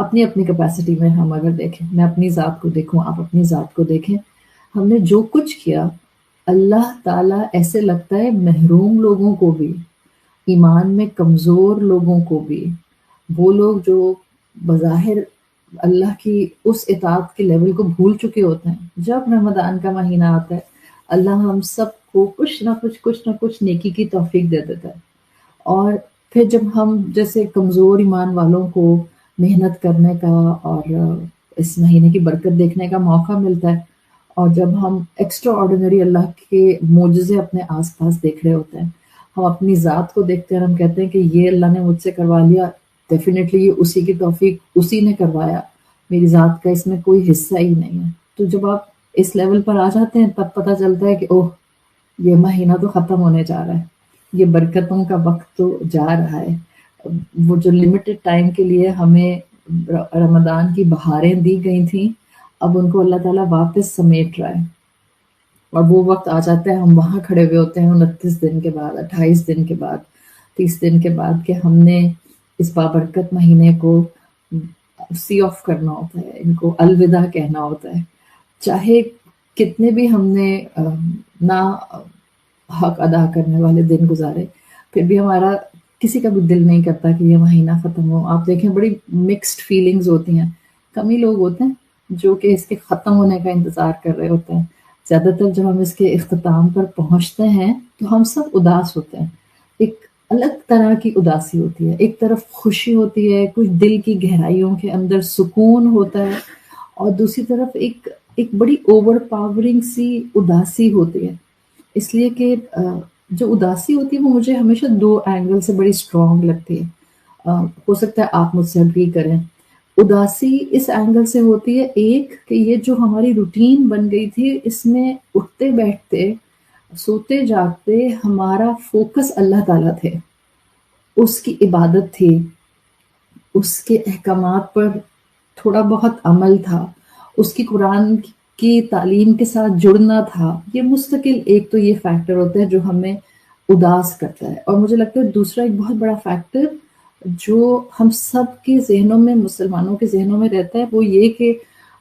اپنی اپنی کیپیسٹی میں ہم اگر دیکھیں، میں اپنی ذات کو دیکھوں، آپ اپنی ذات کو دیکھیں، ہم نے جو کچھ کیا اللہ تعالیٰ ایسے لگتا ہے محروم لوگوں کو بھی، ایمان میں کمزور لوگوں کو بھی، وہ لوگ جو بظاہر اللہ کی اس اطاعت کے لیول کو بھول چکے ہوتے ہیں، جب رمضان کا مہینہ آتا ہے اللہ ہم سب کو کچھ نہ کچھ نیکی کی توفیق دے دیتا ہے۔ اور پھر جب ہم جیسے کمزور ایمان والوں کو محنت کرنے کا اور اس مہینے کی برکت دیکھنے کا موقع ملتا ہے، اور جب ہم ایکسٹرا آرڈینری اللہ کے معجزے اپنے آس پاس دیکھ رہے ہوتے ہیں، ہم اپنی ذات کو دیکھتے ہیں اور ہم کہتے ہیں کہ یہ اللہ نے مجھ سے کروا لیا، ڈیفینیٹلی یہ اسی کی توفیق اسی نے کروایا، میری ذات کا اس میں کوئی حصہ ہی نہیں ہے۔ تو جب آپ اس لیول پر آ جاتے ہیں تب پتہ چلتا ہے کہ اوہ، یہ مہینہ تو ختم ہونے جا رہا ہے، یہ برکتوں کا وقت تو جا رہا ہے۔ وہ جو لمیٹڈ ٹائم کے لیے ہمیں رمضان کی بہاریں دی گئی تھیں، اب ان کو اللہ تعالیٰ واپس سمیٹ رہا ہے، اور وہ وقت آ جاتا ہے ہم وہاں کھڑے ہوئے ہوتے ہیں 29 دن کے بعد، 28 دن کے بعد، 30 دن کے بعد، کہ ہم نے اس بابرکت مہینے کو سی آف کرنا ہوتا ہے، ان کو الوداع کہنا ہوتا ہے۔ چاہے کتنے بھی ہم نے نا حق ادا کرنے والے دن گزارے، پھر بھی ہمارا کسی کا بھی دل نہیں کرتا کہ یہ مہینہ ختم ہو۔ آپ دیکھیں بڑی مکسڈ فیلنگز ہوتی ہیں، کم ہی لوگ ہوتے ہیں جو کہ اس کے ختم ہونے کا انتظار کر رہے ہوتے ہیں۔ زیادہ تر جب ہم اس کے اختتام پر پہنچتے ہیں تو ہم سب اداس ہوتے ہیں، ایک الگ طرح کی اداسی ہوتی ہے، ایک طرف خوشی ہوتی ہے، کچھ دل کی گہرائیوں کے اندر سکون ہوتا ہے، اور دوسری طرف ایک بڑی اوور پاورنگ سی اداسی ہوتی ہے۔ اس لیے کہ جو اداسی ہوتی ہے وہ مجھے ہمیشہ دو اینگل سے بڑی اسٹرانگ لگتی ہے۔ ہو سکتا ہے آپ مجھ سے اگری کریں۔ اداسی اس اینگل سے ہوتی ہے، ایک کہ یہ جو ہماری روٹین بن گئی تھی، اس میں اٹھتے بیٹھتے سوتے جاگتے ہمارا فوکس اللہ تعالیٰ تھے، اس کی عبادت تھی، اس کے احکامات پر تھوڑا بہت عمل تھا، اس کی قرآن کی تعلیم کے ساتھ جڑنا تھا۔ یہ مستقل ایک تو یہ فیکٹر ہوتا ہے جو ہمیں اداس کرتا ہے، اور مجھے لگتا ہے دوسرا ایک بہت بڑا فیکٹر جو ہم سب کے ذہنوں میں، مسلمانوں کے ذہنوں میں رہتا ہے، وہ یہ کہ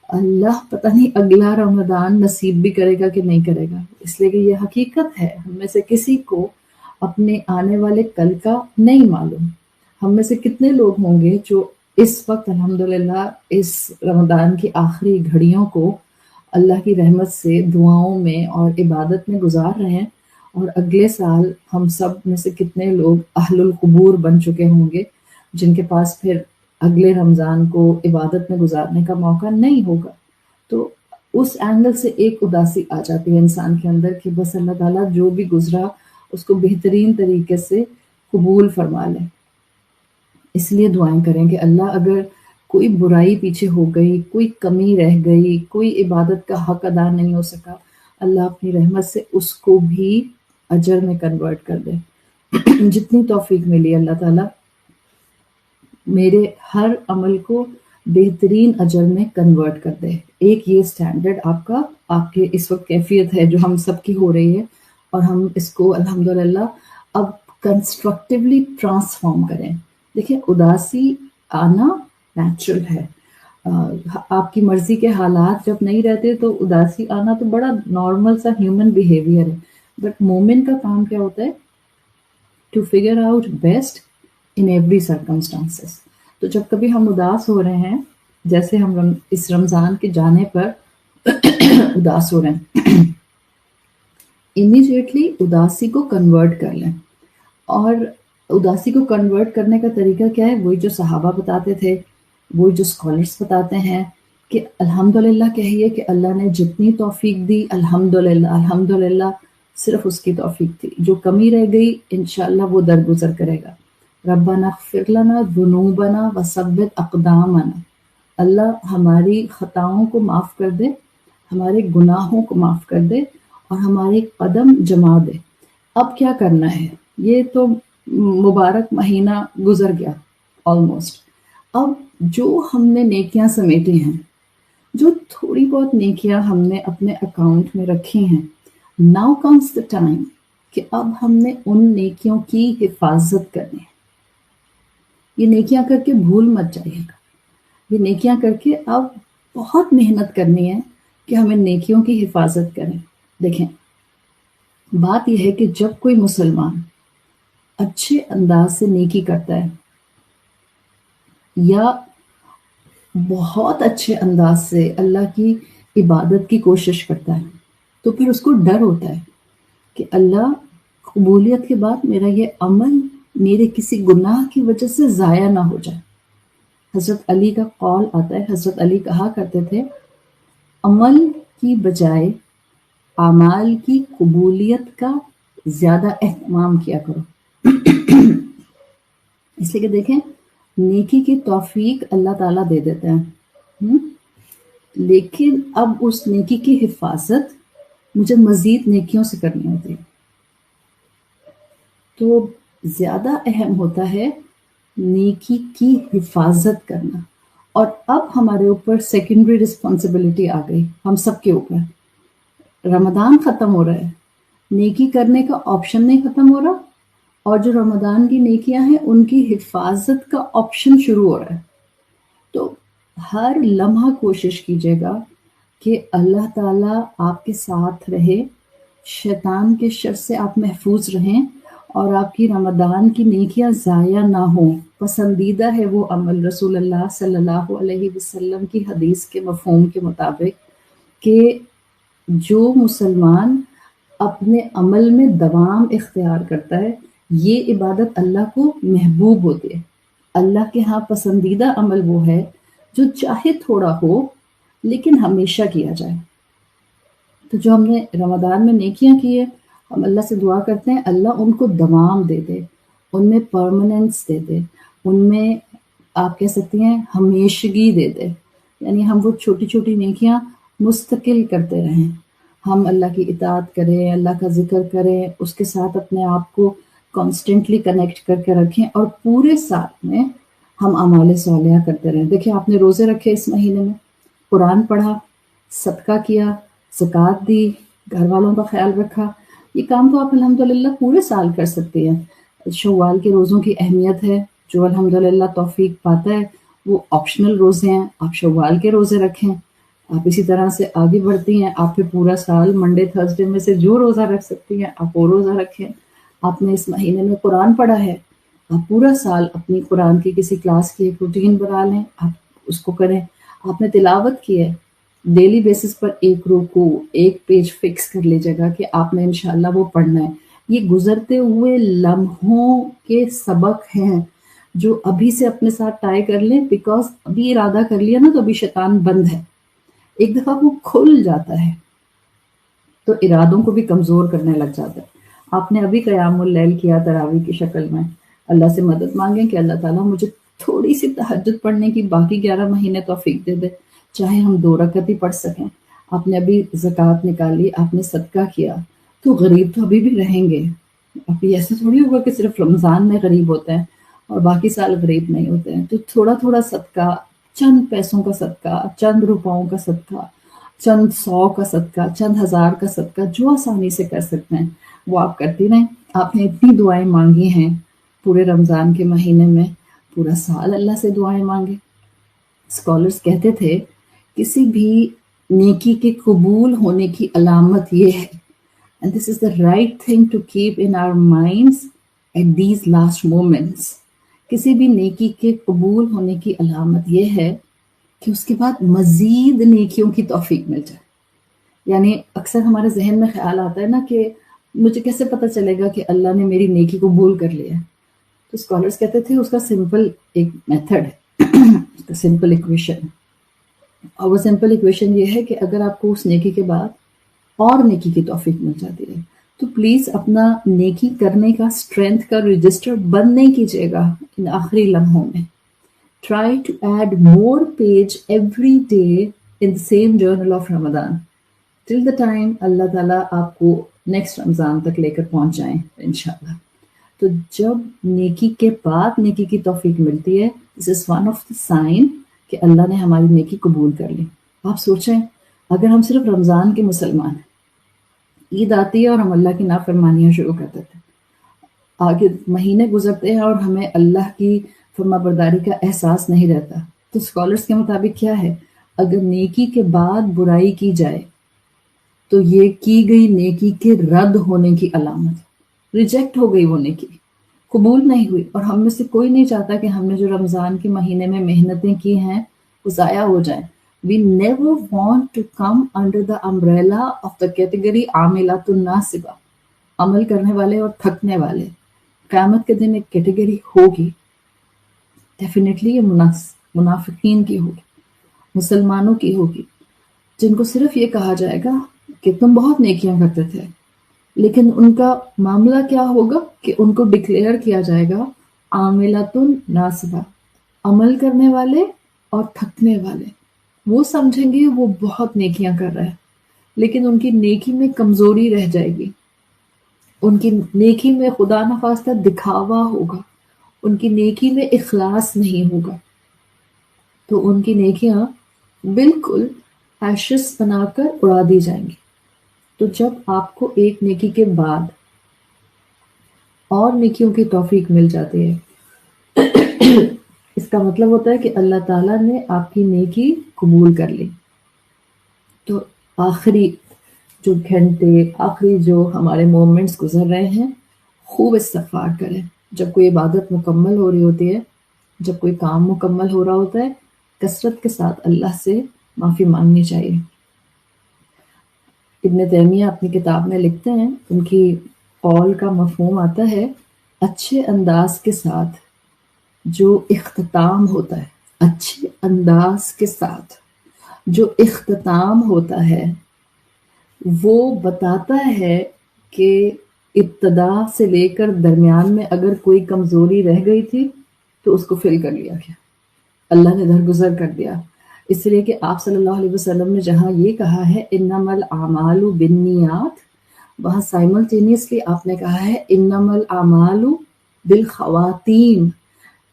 اللہ پتہ نہیں اگلا رمضان نصیب بھی کرے گا کہ نہیں کرے گا۔ اس لیے کہ یہ حقیقت ہے، ہم میں سے کسی کو اپنے آنے والے کل کا نہیں معلوم۔ ہم میں سے کتنے لوگ ہوں گے جو اس وقت الحمدللہ اس رمضان کی آخری گھڑیوں کو اللہ کی رحمت سے دعاؤں میں اور عبادت میں گزار رہے ہیں، اور اگلے سال ہم سب میں سے کتنے لوگ اہل القبور بن چکے ہوں گے جن کے پاس پھر اگلے رمضان کو عبادت میں گزارنے کا موقع نہیں ہوگا۔ تو اس اینگل سے ایک اداسی آ جاتی ہے انسان کے اندر کہ بس اللہ تعالیٰ جو بھی گزرا اس کو بہترین طریقے سے قبول فرما لے۔ اس لیے دعائیں کریں کہ اللہ اگر کوئی برائی پیچھے ہو گئی، کوئی کمی رہ گئی، کوئی عبادت کا حق ادا نہیں ہو سکا، اللہ اپنی رحمت سے اس کو بھی اجر میں کنورٹ کر دے۔ جتنی توفیق ملی اللہ تعالیٰ میرے ہر عمل کو بہترین اجر میں کنورٹ کر دے۔ ایک یہ سٹینڈرڈ آپ کے اس وقت کیفیت ہے جو ہم سب کی ہو رہی ہے، اور ہم اس کو الحمدللہ اب کنسٹرکٹیولی ٹرانسفارم کریں۔ دیکھیں اداسی آنا نیچرل ہے، آپ کی مرضی کے حالات جب نہیں رہتے تو اداسی آنا تو بڑا نارمل سا ہیومن بیہیویئر ہے، بٹ مومن کا کام کیا ہوتا ہے؟ To figure out best in every circumstances. تو جب کبھی ہم اداس ہو رہے ہیں، جیسے ہم اس رمضان کے جانے پر اداس ہو رہے ہیں، امیڈیٹلی اداسی کو کنورٹ کر لیں۔ اور اداسی کو کنورٹ کرنے کا طریقہ کیا ہے؟ وہی جو صحابہ بتاتے تھے، وہی جو اسکالرس بتاتے ہیں کہ الحمدللہ کہیے کہ اللہ نے جتنی توفیق دی الحمدللہ، الحمدللہ صرف اس کی توفیق تھی، جو کمی رہ گئی انشاءاللہ وہ درگزر کرے گا۔ ربنا اغفر لنا ذنوبنا وثبت اقدامنا، اللہ ہماری خطاؤں کو معاف کر دے، ہمارے گناہوں کو معاف کر دے، اور ہمارے قدم جما دے۔ اب کیا کرنا ہے؟ یہ تو مبارک مہینہ گزر گیا آلموسٹ، اب جو ہم نے نیکیاں سمیٹی ہیں، جو تھوڑی بہت نیکیاں ہم نے اپنے اکاؤنٹ میں رکھی ہیں، ناؤ کمز دا ٹائم کہ اب ہم نے ان نیکیوں کی حفاظت کرنی ہے۔ یہ نیکیاں کر کے بھول مت جائیے گا، یہ نیکیاں کر کے اب بہت محنت کرنی ہے کہ ہمیں نیکیوں کی حفاظت کریں. دیکھیں بات یہ ہے کہ جب کوئی مسلمان اچھے انداز سے نیکی کرتا ہے یا بہت اچھے انداز سے اللہ کی عبادت کی کوشش کرتا ہے تو پھر اس کو ڈر ہوتا ہے کہ اللہ قبولیت کے بعد میرا یہ عمل میرے کسی گناہ کی وجہ سے ضائع نہ ہو جائے. حضرت علی کا قول آتا ہے، حضرت علی کہا کرتے تھے عمل کی بجائے اعمال کی قبولیت کا زیادہ اہتمام کیا کرو. اس لیے کہ دیکھیں نیکی کی توفیق اللہ تعالیٰ دے دیتے ہیں، لیکن اب اس نیکی کی حفاظت مجھے مزید نیکیوں سے کرنی ہوتی ہے. تو زیادہ اہم ہوتا ہے نیکی کی حفاظت کرنا. اور اب ہمارے اوپر سیکنڈری رسپانسبلٹی آ گئی، ہم سب کے اوپر. رمضان ختم ہو رہا ہے، نیکی کرنے کا آپشن نہیں ختم ہو رہا، اور جو رمضان کی نیکیاں ہیں ان کی حفاظت کا آپشن شروع ہو رہا ہے. تو ہر لمحہ کوشش کیجیے گا کہ اللہ تعالیٰ آپ کے ساتھ رہے، شیطان کے شر سے آپ محفوظ رہیں، اور آپ کی رمضان کی نیکیاں ضائع نہ ہوں. پسندیدہ ہے وہ عمل رسول اللہ صلی اللہ علیہ وسلم کی حدیث کے مفہوم کے مطابق کہ جو مسلمان اپنے عمل میں دوام اختیار کرتا ہے یہ عبادت اللہ کو محبوب ہوتی ہے. اللہ کے ہاں پسندیدہ عمل وہ ہے جو چاہے تھوڑا ہو لیکن ہمیشہ کیا جائے. تو جو ہم نے رمضان میں نیکیاں کی ہے ہم اللہ سے دعا کرتے ہیں اللہ ان کو دوام دے دے، ان میں پرماننس دے دے، ان میں آپ کہہ سکتی ہیں ہمیشگی دے دے. یعنی ہم وہ چھوٹی چھوٹی نیکیاں مستقل کرتے رہیں، ہم اللہ کی اطاعت کریں، اللہ کا ذکر کریں، اس کے ساتھ اپنے آپ کو کانسٹنٹلی کنیکٹ کر کے رکھیں، اور پورے سال میں ہم اعمال صالحہ کرتے رہیں. دیکھیں آپ نے روزے رکھے اس مہینے میں، قرآن پڑھا، صدقہ کیا، زکوٰۃ دی، گھر والوں کا خیال رکھا، یہ کام تو آپ الحمدللہ پورے سال کر سکتے ہیں. شوال کے روزوں کی اہمیت ہے، جو الحمدللہ توفیق پاتا ہے وہ آپشنل روزے ہیں، آپ شوال کے روزے رکھیں. آپ اسی طرح سے آگے بڑھتی ہیں، آپ پھر پورا سال منڈے تھرسڈے میں سے جو روزہ رکھ سکتی ہیں آپ وہ روزہ رکھیں. آپ نے اس مہینے میں قرآن پڑھا ہے، آپ پورا سال اپنی قرآن کی کسی کلاس کی ایک روٹین بنا لیں، آپ اس کو کریں. آپ نے تلاوت کی ہے، ڈیلی بیسس پر ایک رکوع ایک پیج فکس کر لیجیے گا کہ آپ نے انشاءاللہ وہ پڑھنا ہے. یہ گزرتے ہوئے لمحوں کے سبق ہیں جو ابھی سے اپنے ساتھ طے کر لیں، بیکاز ابھی ارادہ کر لیا نا تو ابھی شیطان بند ہے، ایک دفعہ وہ کھل جاتا ہے تو ارادوں کو بھی کمزور کرنے لگ جاتا ہے. آپ نے ابھی قیام اللیل کیا تراویح کی شکل میں، اللہ سے مدد مانگیں کہ اللہ تعالیٰ مجھے تھوڑی سی تہجد پڑھنے کی باقی 11 مہینے توفیق دے دے، چاہے ہم 2 رکعت ہی پڑھ سکیں. آپ نے ابھی زکوٰۃ نکالی، آپ نے صدقہ کیا، تو غریب تو ابھی بھی رہیں گے. ابھی ایسا تھوڑی ہوگا کہ صرف رمضان میں غریب ہوتے ہیں اور باقی سال غریب نہیں ہوتے ہیں. تو تھوڑا تھوڑا صدقہ، چند پیسوں کا صدقہ، چند روپاؤں کا صدقہ، چند 100 کا صدقہ، چند 1000 کا صدقہ، جو آسانی سے کر سکتے ہیں وہ آپ کرتی رہیں. آپ نے اتنی دعائیں مانگی ہیں پورے رمضان کے مہینے میں، پورا سال اللہ سے دعائیں مانگے. اسکالرس کہتے تھے کسی بھی نیکی کے قبول ہونے کی علامت یہ ہے، and this is the right thing to keep in our minds at these last moments. کسی بھی نیکی کے قبول ہونے کی علامت یہ ہے کہ اس کے بعد مزید نیکیوں کی توفیق مل جائے. یعنی اکثر ہمارے ذہن میں خیال آتا ہے نا کہ مجھے کیسے پتہ چلے گا کہ اللہ نے میری نیکی قبول کر لیا ہے. تو اسکالرس کہتے تھے اس کا سمپل ایک میتھڈ ہے، اس کا سمپل ایکویشن، اور وہ سمپل ایکویشن یہ ہے کہ اگر آپ کو اس نیکی کے بعد اور نیکی کی توفیق مل جاتی ہے تو پلیز اپنا نیکی کرنے کا اسٹرینتھ کا رجسٹر بند نہیں کیجیے گا ان آخری لمحوں میں. Try to add more page every day in the same journal of Ramadan till the time اللہ تعالیٰ آپ کو نیکسٹ رمضان تک لے کر پہنچ جائیں انشاءاللہ. تو جب نیکی کے بعد نیکی کی توفیق ملتی ہے this is one of the sign کہ اللہ نے ہماری نیکی قبول کر لی. آپ سوچیں اگر ہم صرف رمضان کے مسلمان ہیں، عید آتی ہے اور ہم اللہ کی نافرمانیاں شروع کر دیتے ہیں، آگے مہینے گزرتے ہیں اور ہمیں اللہ کی فرما برداری کا احساس نہیں رہتا، تو اسکالرس کے مطابق کیا ہے، اگر نیکی کے بعد برائی کی جائے تو یہ کی گئی نیکی کے رد ہونے کی علامت، ریجیکٹ ہو گئی وہ نیکی، قبول نہیں ہوئی۔ اور ہم میں سے کوئی نہیں چاہتا کہ ہم نے جو رمضان کے مہینے میں محنتیں کی ہیں وہ ضائع ہو جائیں۔ We never want to come under the umbrella of the category عاملات الناصبہ، عمل کرنے والے اور تھکنے والے۔ قیامت کے دن ایک کیٹیگری ہوگی، ڈیفینیٹلی یہ منافقین کی ہوگی، مسلمانوں کی ہوگی، جن کو صرف یہ کہا جائے گا کہ تم بہت نیکیاں کرتے تھے، لیکن ان کا معاملہ کیا ہوگا کہ ان کو ڈکلیئر کیا جائے گا عاملات الناصبہ، عمل کرنے والے اور تھکنے والے۔ وہ سمجھیں گے وہ بہت نیکیاں کر رہے ہیں، لیکن ان کی نیکی میں کمزوری رہ جائے گی، ان کی نیکی میں خدا نخواستہ دکھاوا ہوگا، ان کی نیکی میں اخلاص نہیں ہوگا، تو ان کی نیکیاں بالکل ایشز بنا کر اڑا دی جائیں گی۔ تو جب آپ کو ایک نیکی کے بعد اور نیکیوں کی توفیق مل جاتی ہے، اس کا مطلب ہوتا ہے کہ اللہ تعالیٰ نے آپ کی نیکی قبول کر لی۔ تو آخری جو گھنٹے، آخری جو ہمارے مومنٹس گزر رہے ہیں، خوب استغفار کریں۔ جب کوئی عبادت مکمل ہو رہی ہوتی ہے، جب کوئی کام مکمل ہو رہا ہوتا ہے، کثرت کے ساتھ اللہ سے معافی مانگنی چاہیے۔ ابن تیمیہ اپنی کتاب میں لکھتے ہیں، ان کی قول کا مفہوم آتا ہے اچھے انداز کے ساتھ جو اختتام ہوتا ہے، اچھے انداز کے ساتھ جو اختتام ہوتا ہے وہ بتاتا ہے کہ ابتدا سے لے کر درمیان میں اگر کوئی کمزوری رہ گئی تھی تو اس کو فل کر لیا گیا، اللہ نے درگزر کر دیا۔ اس لیے کہ آپ صلی اللہ علیہ وسلم نے جہاں یہ کہا ہے انما الاعمال بالنیات، وہاں سائملٹینیسلی آپ نے کہا ہے انما الاعمال بالخواتیم،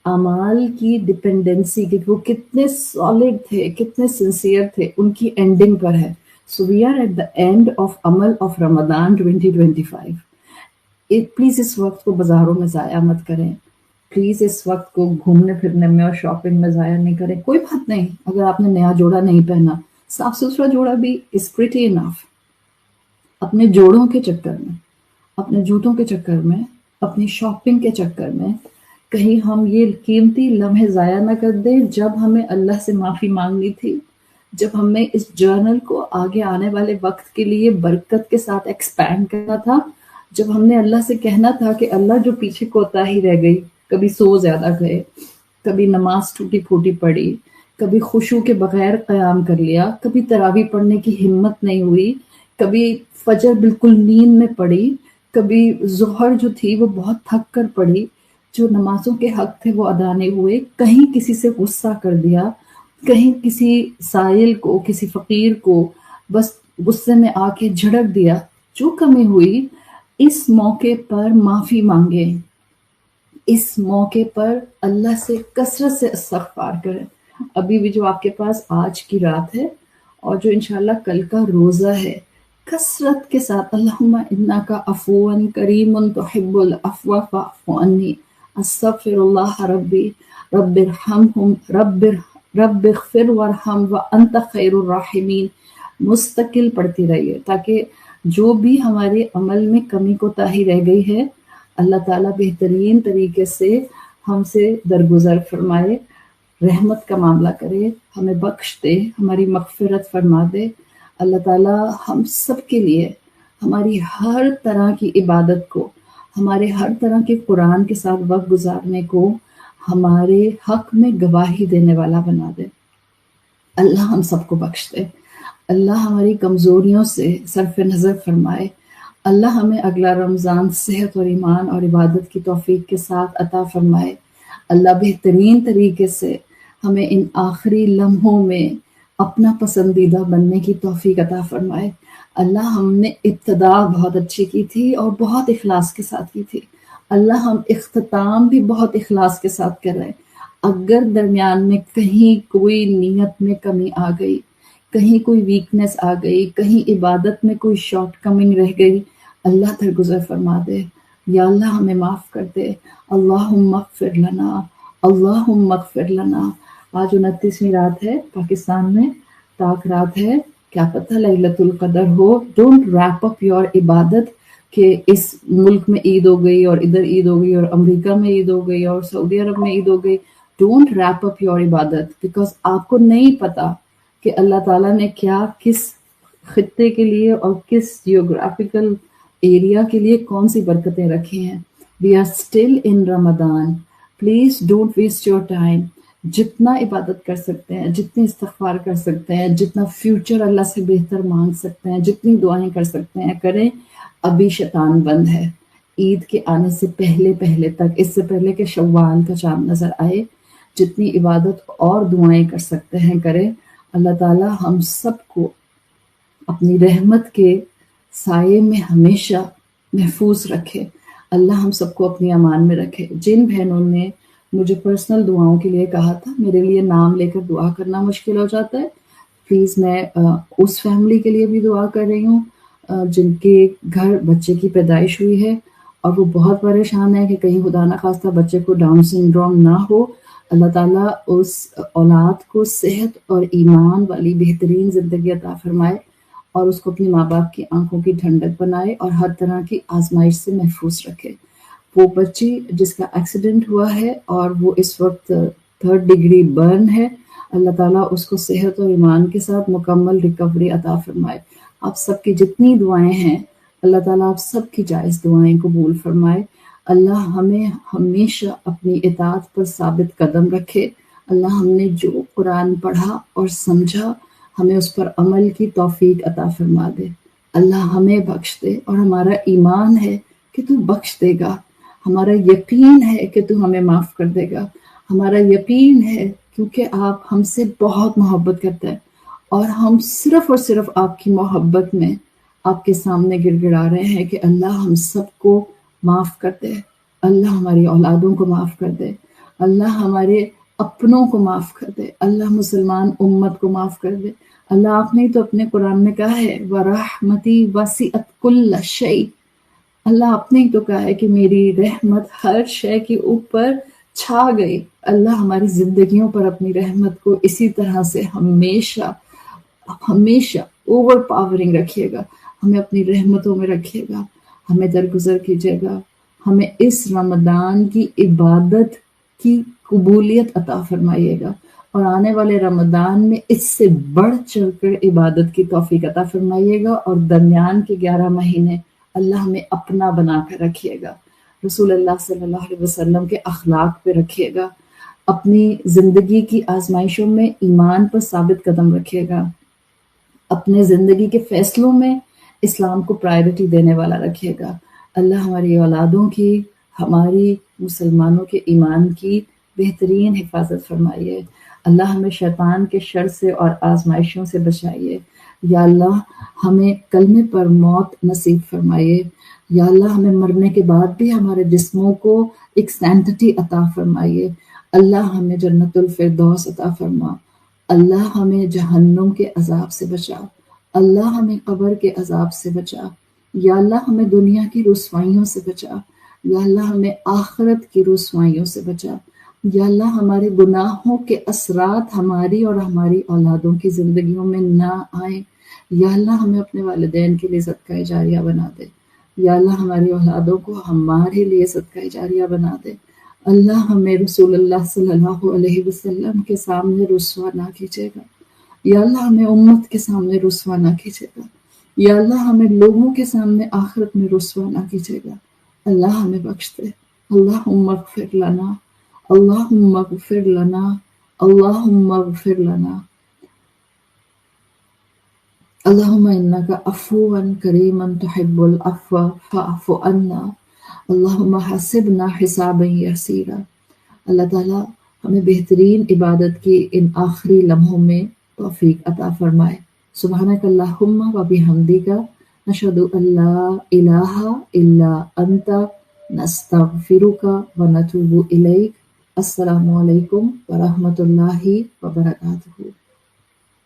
اعمال کی ڈپینڈنسی کہ وہ کتنے سالڈ تھے، کتنے سنسیئر تھے، ان کی اینڈنگ پر ہے۔ So we are at the end of عمل آف رمضان 2025۔ پلیز اس وقت کو بازاروں میں ضائع مت کریں، پلیز اس وقت کو گھومنے پھرنے میں اور شاپنگ میں ضائع نہیں کریں۔ کوئی بات نہیں اگر آپ نے نیا جوڑا نہیں پہنا، صاف ستھرا جوڑا بھی از پریٹی انف۔ اپنے جوڑوں کے چکر میں، اپنے جوتوں کے چکر میں، اپنی شاپنگ کے چکر میں کہیں ہم یہ قیمتی لمحے ضائع نہ کر دیں جب ہمیں اللہ سے معافی مانگنی تھی، جب ہمیں اس جرنل کو آگے آنے والے وقت کے لیے برکت کے ساتھ ایکسپینڈ کرنا تھا، جب ہم نے اللہ سے کہنا تھا کہ اللہ جو پیچھے کوتاہی رہ گئی، کبھی سو زیادہ گئے، کبھی نماز ٹوٹی پھوٹی پڑی، کبھی خشوع کے بغیر قیام کر لیا، کبھی تراویح پڑھنے کی ہمت نہیں ہوئی، کبھی فجر بالکل نیند میں پڑی، کبھی ظہر جو تھی وہ بہت تھک کر پڑی، جو نمازوں کے حق تھے وہ ادا نہیں ہوئے، کہیں کسی سے غصہ کر دیا، کہیں کسی سائل کو، کسی فقیر کو بس غصے میں آ کے جھڑک دیا، جو کمی ہوئی اس موقع پر معافی مانگیں، اس موقع پر اللہ سے کثرت سے استغفار کریں۔ ابھی بھی جو آپ کے پاس آج کی رات ہے اور جو انشاءاللہ کل کا روزہ ہے، کثرت کے ساتھ اللہم انک عفو کریم تحب العفو فاعف عنی، استغفر اللہ ربی رب ارحمہم رب اغفر وارحم وانت خیر الراحمین مستقل پڑھتی رہیے، تاکہ جو بھی ہمارے عمل میں کمی کوتاہی رہ گئی ہے اللہ تعالیٰ بہترین طریقے سے ہم سے درگزر فرمائے، رحمت کا معاملہ کرے، ہمیں بخش دے، ہماری مغفرت فرما دے۔ اللہ تعالیٰ ہم سب کے لیے ہماری ہر طرح کی عبادت کو، ہمارے ہر طرح کے قرآن کے ساتھ وقت گزارنے کو ہمارے حق میں گواہی دینے والا بنا دے۔ اللہ ہم سب کو بخش دے، اللہ ہماری کمزوریوں سے صرف نظر فرمائے، اللہ ہمیں اگلا رمضان صحت اور ایمان اور عبادت کی توفیق کے ساتھ عطا فرمائے، اللہ بہترین طریقے سے ہمیں ان آخری لمحوں میں اپنا پسندیدہ بننے کی توفیق عطا فرمائے۔ اللہ ہم نے ابتدا بہت اچھی کی تھی اور بہت اخلاص کے ساتھ کی تھی، اللہ ہم اختتام بھی بہت اخلاص کے ساتھ کر رہے ہیں۔ اگر درمیان میں کہیں کوئی نیت میں کمی آ گئی، کہیں کوئی ویکنس آ گئی، کہیں عبادت میں کوئی شارٹ کمنگ رہ گئی، اللہ درگزر فرما دے، یا اللہ ہمیں معاف کر دے۔ اللہم اغفر لنا، اللہم اغفر لنا، آج 29ویں رات ہے پاکستان میں، تاک رات ہے، کیا پتہ لیلۃ القدر ہو. ڈونٹ ریپ اپ یور عبادت کہ اس ملک میں عید ہو گئی اور ادھر عید ہو گئی اور امریکہ میں عید ہو گئی اور سعودی عرب میں عید ہو گئی. ڈونٹ ریپ اپ یور عبادت بیکاز آپ کو نہیں پتا کہ اللہ تعالیٰ نے کیا کس خطے کے لیے اور کس جیوگرافیکل ایریا کے لیے کون سی برکتیں رکھی ہیں. We are still in Ramadan. Please don't waste your time. جتنا عبادت کر سکتے ہیں، جتنی استغفار کر سکتے ہیں، جتنا فیوچر اللہ سے بہتر مانگ سکتے ہیں، جتنی دعائیں کر سکتے ہیں کریں. ابھی شیطان بند ہے. عید کے آنے سے پہلے تک، اس سے پہلے کہ شوال کا چاند نظر آئے، جتنی عبادت اور دعائیں کر سکتے ہیں کریں. اللہ تعالیٰ ہم سب کو اپنی رحمت کے سائے میں ہمیشہ محفوظ رکھے. اللہ ہم سب کو اپنی امان میں رکھے. جن بہنوں نے مجھے پرسنل دعاؤں کے لیے کہا تھا، میرے لیے نام لے کر دعا کرنا مشکل ہو جاتا ہے، پلیز میں اس فیملی کے لیے بھی دعا کر رہی ہوں جن کے گھر بچے کی پیدائش ہوئی ہے اور وہ بہت پریشان ہے کہ کہیں خدا نخواستہ بچے کو ڈاؤن سنڈروم نہ ہو. اللہ تعالیٰ اس اولاد کو صحت اور ایمان والی بہترین زندگی عطا فرمائے اور اس کو اپنی ماں باپ کی آنکھوں کی ٹھنڈک بنائے اور ہر طرح کی آزمائش سے محفوظ رکھے. وہ بچی جس کا ایکسیڈنٹ ہوا ہے اور وہ اس وقت 3rd ڈگری برن ہے، اللہ تعالیٰ اس کو صحت اور ایمان کے ساتھ مکمل ریکوری عطا فرمائے. آپ سب کی جتنی دعائیں ہیں اللہ تعالیٰ آپ سب کی جائز دعائیں قبول فرمائے. اللہ ہمیں ہمیشہ اپنی اطاعت پر ثابت قدم رکھے. اللہ ہم نے جو قرآن پڑھا اور سمجھا ہمیں اس پر عمل کی توفیق عطا فرما دے. اللہ ہمیں بخش دے اور ہمارا ایمان ہے کہ تو بخش دے گا. ہمارا یقین ہے کہ تو ہمیں معاف کر دے گا. ہمارا یقین ہے کیونکہ آپ ہم سے بہت محبت کرتے ہیں اور ہم صرف اور صرف آپ کی محبت میں آپ کے سامنے گڑ گڑا رہے ہیں کہ اللہ ہم سب کو معاف کر دے. اللہ ہماری اولادوں کو معاف کر دے. اللہ ہمارے اپنوں کو معاف کر دے. اللہ مسلمان امت کو معاف کر دے. اللہ آپ نے تو اپنے قرآن میں کہا ہے وَرَحْمَتِي وَسِعَتْ كُلَّ شَيْءٍ. اللہ آپ نے تو کہا ہے کہ میری رحمت ہر شے کے اوپر چھا گئی. اللہ ہماری زندگیوں پر اپنی رحمت کو اسی طرح سے ہمیشہ اوور پاورنگ رکھیے گا. ہمیں اپنی رحمتوں میں رکھیے گا. ہمیں درگزر کیجیے گا. ہمیں اس رمضان کی عبادت کی قبولیت عطا فرمائیے گا اور آنے والے رمضان میں اس سے بڑھ چڑھ کر عبادت کی توفیق عطا فرمائیے گا. اور درمیان کے 11 مہینے اللہ ہمیں اپنا بنا کر رکھیے گا. رسول اللہ صلی اللہ علیہ وسلم کے اخلاق پہ رکھیے گا. اپنی زندگی کی آزمائشوں میں ایمان پر ثابت قدم رکھیے گا. اپنے زندگی کے فیصلوں میں اسلام کو پرائرٹی دینے والا رکھیے گا. اللہ ہماری اولادوں کی، ہماری مسلمانوں کے ایمان کی بہترین حفاظت فرمائیے. اللہ ہمیں شیطان کے شر سے اور آزمائشوں سے بچائیے. یا اللہ ہمیں کلمے پر موت نصیب فرمائیے. یا اللہ ہمیں مرنے کے بعد بھی ہمارے جسموں کو ایک سینٹٹی عطا فرمائیے. اللہ ہمیں جنت الفردوس عطا فرما. اللہ ہمیں جہنم کے عذاب سے بچا. اللہ ہمیں قبر کے عذاب سے بچا. یا اللہ ہمیں دنیا کی رسوائیوں سے بچا. یا اللہ ہمیں آخرت کی رسوائیوں سے بچا. یا اللہ ہمارے گناہوں کے اثرات ہماری اور ہماری اولادوں کی زندگیوں میں نہ آئیں. یا اللہ ہمیں اپنے والدین کے لیے صدقہ جاریہ بنا دے. یا اللہ ہماری اولادوں کو ہمارے لیے صدقہ جاریہ بنا دے. اللہ ہمیں رسول اللہ صلی اللہ علیہ وسلم کے سامنے رسوا نہ کیجیے گا. یا اللہ ہمیں امت کے سامنے رسوا نہ کیجیے گا. یا اللہ ہمیں لوگوں کے سامنے آخرت میں رسوا نہ کیجیے گا. اللہ ہمیں بخش دے. اللہم اغفر لنا، اللہم اغفر لنا، اللہم اغفر لنا. اللہم انکا عفو کریم تحب العفو فاعف عنا. اللہم حسبنا حسابا یسیرا. اللہ تعالیٰ ہمیں بہترین عبادت کی ان آخری لمحوں میں توفیق عطا فرمائے. سبحانک اللہم و بحمدک نشہد ان لا الہ الا انت نستغفرک و نتوب الیک. السلام علیکم ورحمۃ اللہ وبرکاتہ.